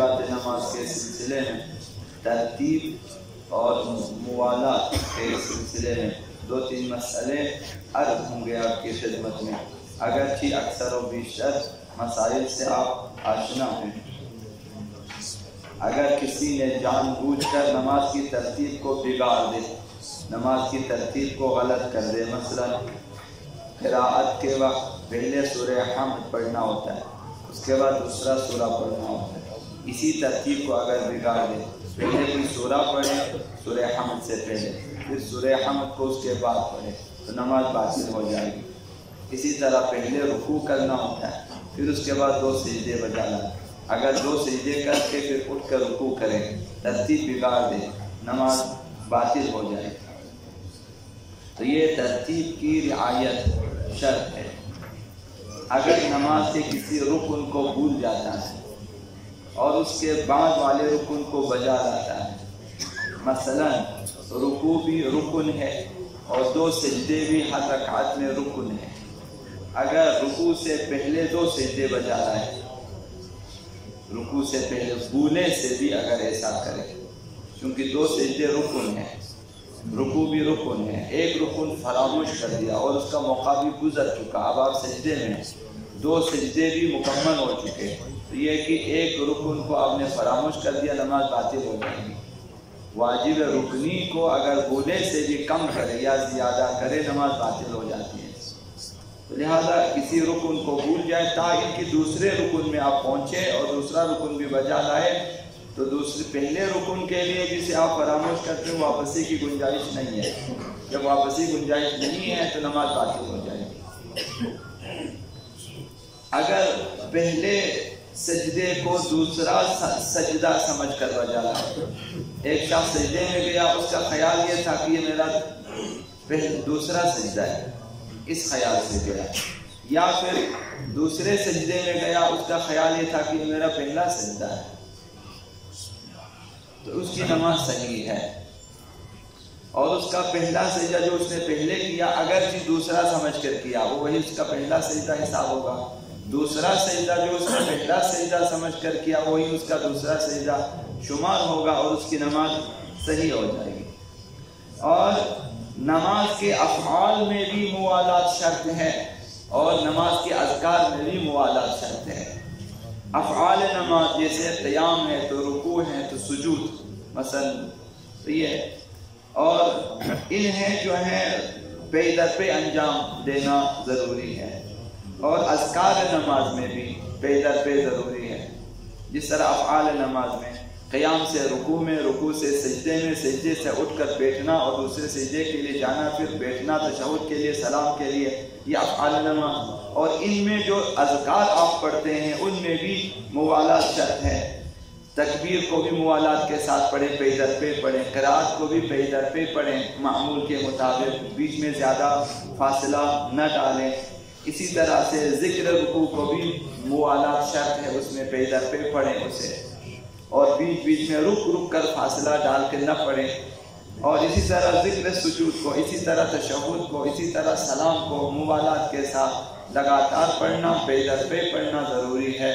واجبات نماز کے سلسلے میں ترتیب اور موالات کے سلسلے میں 2-3 مسئلے عرض ہوں گے آپ کی خدمت میں، اگرچہ اکثر و بیشتر مسائل سے آپ آشنا ہیں۔ اگر کسی نے جان بوجھ کر نماز کی ترتیب کو بگاڑ دے، نماز کی ترتیب کو غلط کر دے، مثلا قراءت کے وقت پہلے سورہ حمد پڑھنا ہوتا ہے، اس کے بعد دوسرا سورہ پڑھنا ہوتا ہے، اسی ترتیب کو اگر بگاڑ دے، پہلے کوئی سورہ پڑھے سورہ حمد سے پہلے، پھر سورہ حمد کو اس کے بعد پڑھے تو نماز باطل ہو جائے گی۔ اسی طرح پہلے رکوع کرنا ہوتا ہے، پھر اس کے بعد 2 سجدے بجانا، اگر 2 سجدے کر کے پھر اٹھ کر رکوع کرے، ترتیب بگاڑ دے، نماز باطل ہو جائے گی۔ تو یہ ترتیب کی رعایت شرط ہے۔ اگر نماز کے کسی رکن کو بھول جاتا ہے اور اس کے بعد والے رکن کو بجا لاتا ہے، مثلا رکوع بھی رکن ہے اور 2 سجدے بھی ہر رکعت میں رکن ہے، اگر رکوع سے پہلے 2 سجدے بجا رہا ہے، رکوع سے پہلے بھولے سے بھی اگر ایسا کرے، کیونکہ 2 سجدے رکن ہیں، رکوع بھی رکن ہے، ایک رکن فراموش کر دیا اور اس کا موقع بھی گزر چکا، اب آپ سجدے میں 2 سجدے بھی مکمل ہو چکے، تو یہ کہ ایک رکن کو آپ نے فراموش کر دیا، نماز باطل ہو جائے گی۔ واجب رکنی کو اگر بھولے سے بھی کم کرے یا زیادہ کرے، نماز باطل ہو جاتی ہے۔ لہذا کسی رکن کو بھول جائے تاکہ کہ دوسرے رکن میں آپ پہنچے اور دوسرا رکن بھی بجا لائے، تو دوسرے پہلے رکن کے لیے جسے آپ فراموش کرتے ہیں واپسی کی گنجائش نہیں ہے، جب واپسی گنجائش نہیں ہے تو نماز باطل ہو جائے گی۔ اگر پہلے سجدے کو دوسرا سجدہ سمجھ کر بجا لائے، ایک شخص سجدے میں گیا، اس کا خیال یہ تھا کہ یہ میرا دوسرا سجدہ ہے، اس خیال سے گیا، یا پھر دوسرے سجدے میں گیا، اس کا خیال یہ تھا کہ یہ میرا پہلا سجدہ ہے، تو اس کی نماز صحیح ہے، اور اس کا پہلا سجدہ جو اس نے پہلے کیا اگرچہ دوسرا سمجھ کر کیا، وہ وہی اس کا پہلا سجدہ حساب ہوگا، دوسرا سجدہ جو اس نے پہلا سجدہ سمجھ کر کیا وہی اس کا دوسرا سجدہ شمار ہوگا اور اس کی نماز صحیح ہو جائے گی۔ اور نماز کے افعال میں بھی موالات شرط ہے اور نماز کے اذکار میں بھی موالات شرط ہے۔ افعال نماز جیسے قیام ہے تو رکوع ہے تو سجود مثلا، یہ اور انہیں جو ہے پے در پہ انجام دینا ضروری ہے، اور اذکار نماز میں بھی پے در پہ ضروری ہے، جس طرح افعال نماز میں قیام سے رکوع میں، رکوع سے سجدے میں، سجدے سے اٹھ کر بیٹھنا اور دوسرے سجدے کے لیے جانا، پھر بیٹھنا تشہد کے لیے، سلام کے لیے، یہ افعال نماز، اور ان میں جو اذکار آپ پڑھتے ہیں ان میں بھی موالات شرط ہے۔ تکبیر کو بھی موالات کے ساتھ پڑھیں، پے در پہ پڑھیں، قرأت کو بھی پے در پہ پڑھیں معمول کے مطابق، بیچ میں زیادہ فاصلہ نہ ڈالیں۔ اسی طرح سے ذکر رکوع کو بھی موالات شرط ہے، اس میں پے در پہ پڑھیں اسے، اور بیچ بیچ میں رک رک کر فاصلہ ڈال کے نہ پڑھیں، اور اسی طرح ذکر سجود کو، اسی طرح تشہد کو، اسی طرح سلام کو موالات کے ساتھ لگاتار پڑھنا، پے در پہ پڑھنا ضروری ہے۔